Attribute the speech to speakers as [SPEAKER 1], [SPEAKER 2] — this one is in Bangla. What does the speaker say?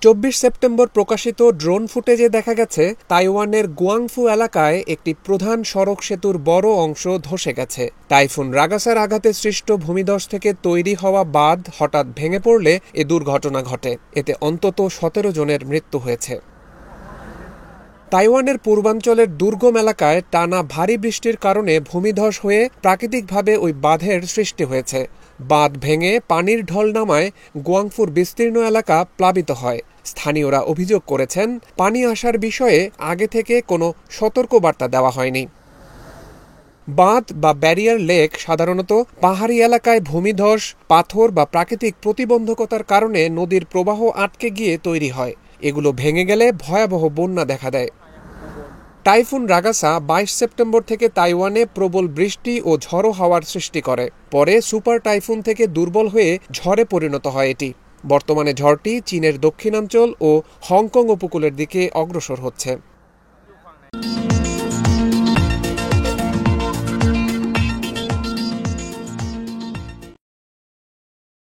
[SPEAKER 1] ২৪ সেপ্টেম্বর প্রকাশিত ড্রোন ফুটেজে দেখা গেছে তাইওয়ানের গুয়াংফু এলাকায় একটি প্রধান সড়ক সেতুর বড় অংশ ধসে গেছে। টাইফুন রাগাসার আঘাতে সৃষ্ট ভূমিধস থেকে তৈরি হওয়া বাঁধ হঠাৎ ভেঙে পড়লে এ দুর্ঘটনা ঘটে। এতে অন্তত ১৭ জনের মৃত্যু হয়েছে। তাইওয়ানের পূর্বাঞ্চলের দুর্গম এলাকায় টানা ভারী বৃষ্টির কারণে ভূমিধস হয়ে প্রাকৃতিকভাবে ওই বাঁধের সৃষ্টি হয়েছে। বাঁধ ভেঙে পানির ঢল নামায় গুয়াংফুর বিস্তীর্ণ এলাকা প্লাবিত হয়। স্থানীয়রা অভিযোগ করেছেন, পানি আসার বিষয়ে আগে থেকে কোনো সতর্কবার্তা দেওয়া হয়নি। বাঁধ বা ব্যারিয়ার লেক সাধারণত পাহাড়ি এলাকায় ভূমিধস, পাথর বা প্রাকৃতিক প্রতিবন্ধকতার কারণে নদীর প্রবাহ আটকে গিয়ে তৈরি হয়। এগুলো ভেঙে গেলে ভয়াবহ বন্যা দেখা দেয়। টাইফুন রাগাসা ২২ সেপ্টেম্বর থেকে তাইওয়ানে প্রবল বৃষ্টি ও ঝড়ো হাওয়ার সৃষ্টি করে। পরে সুপার টাইফুন থেকে দুর্বল হয়ে ঝড়ে পরিণত হয় এটি। বর্তমানে ঝড়টি চীনের দক্ষিণাঞ্চল ও হংকং উপকূলের দিকে অগ্রসর হচ্ছে।